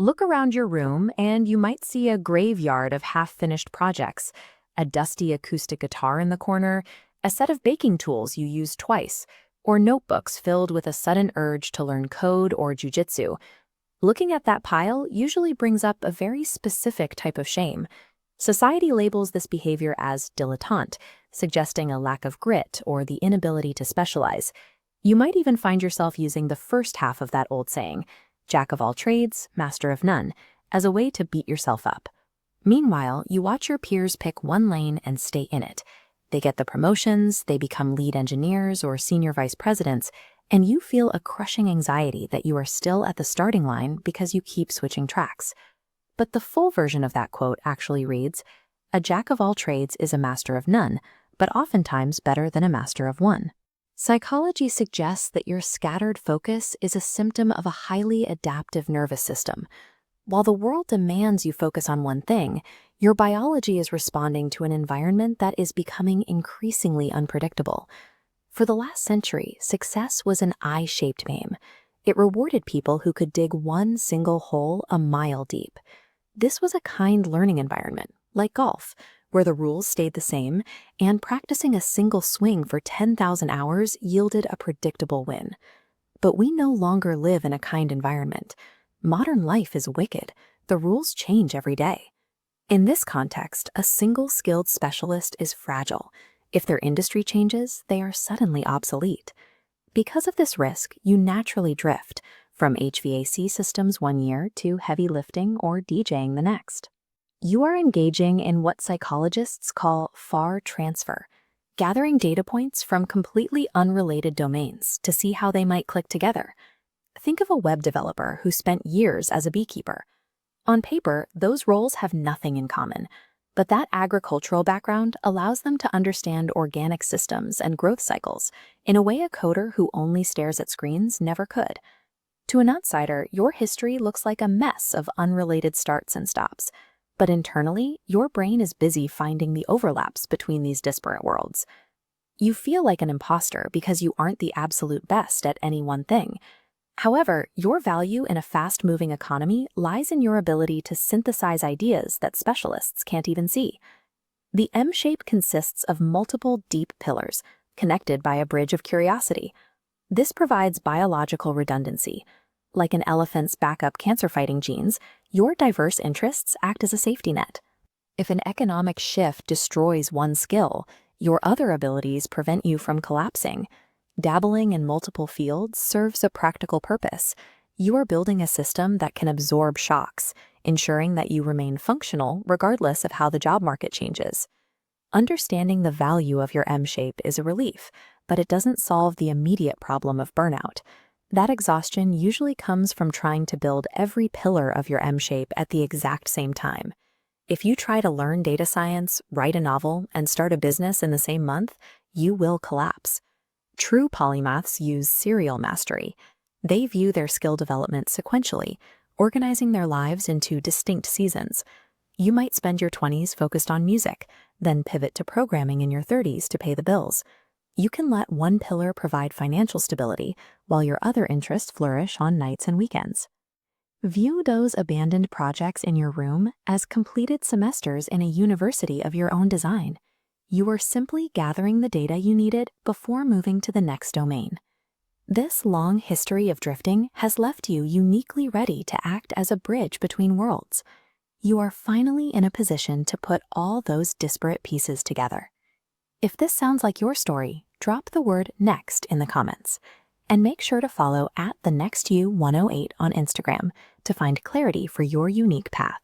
Look around your room and you might see a graveyard of half-finished projects, a dusty acoustic guitar in the corner, a set of baking tools you used twice, or notebooks filled with a sudden urge to learn code or jujitsu. Looking at that pile usually brings up a very specific type of shame. Society labels this behavior as dilettante, suggesting a lack of grit or the inability to specialize. You might even find yourself using the first half of that old saying, jack of all trades, master of none, as a way to beat yourself up. Meanwhile, you watch your peers pick one lane and stay in it. They get the promotions, they become lead engineers or senior vice presidents, and you feel a crushing anxiety that you are still at the starting line because you keep switching tracks. But the full version of that quote actually reads, "A jack of all trades is a master of none, but oftentimes better than a master of one." Psychology suggests that your scattered focus is a symptom of a highly adaptive nervous system. While the world demands you focus on one thing, your biology is responding to an environment that is becoming increasingly unpredictable. For the last century, success was an I-shaped game. It rewarded people who could dig one single hole a mile deep. This was a kind learning environment, like golf, where the rules stayed the same, and practicing a single swing for 10,000 hours yielded a predictable win. But we no longer live in a kind environment. Modern life is wicked. The rules change every day. In this context, a single skilled specialist is fragile. If their industry changes, they are suddenly obsolete. Because of this risk, you naturally drift from HVAC systems one year to heavy lifting or DJing the next. You are engaging in what psychologists call far transfer, gathering data points from completely unrelated domains to see how they might click together. Think of a web developer who spent years as a beekeeper. On paper, those roles have nothing in common, but that agricultural background allows them to understand organic systems and growth cycles in a way a coder who only stares at screens never could. To an outsider, your history looks like a mess of unrelated starts and stops, but internally, your brain is busy finding the overlaps between these disparate worlds. You feel like an imposter because you aren't the absolute best at any one thing. However, your value in a fast-moving economy lies in your ability to synthesize ideas that specialists can't even see. The M shape consists of multiple deep pillars, connected by a bridge of curiosity. This provides biological redundancy. Like an elephant's backup cancer-fighting genes, your diverse interests act as a safety net. If an economic shift destroys one skill, your other abilities prevent you from collapsing. Dabbling in multiple fields serves a practical purpose. You are building a system that can absorb shocks, ensuring that you remain functional regardless of how the job market changes. Understanding the value of your M-shape is a relief, but it doesn't solve the immediate problem of burnout. That exhaustion usually comes from trying to build every pillar of your M-shape at the exact same time. If you try to learn data science, write a novel, and start a business in the same month, you will collapse. True polymaths use serial mastery. They view their skill development sequentially, organizing their lives into distinct seasons. You might spend your 20s focused on music, then pivot to programming in your 30s to pay the bills. You can let one pillar provide financial stability, while your other interests flourish on nights and weekends. View those abandoned projects in your room as completed semesters in a university of your own design. You are simply gathering the data you needed before moving to the next domain. This long history of drifting has left you uniquely ready to act as a bridge between worlds. You are finally in a position to put all those disparate pieces together. If this sounds like your story, drop the word NEXT in the comments. And make sure to follow @TheNextYou108 on Instagram to find clarity for your unique path.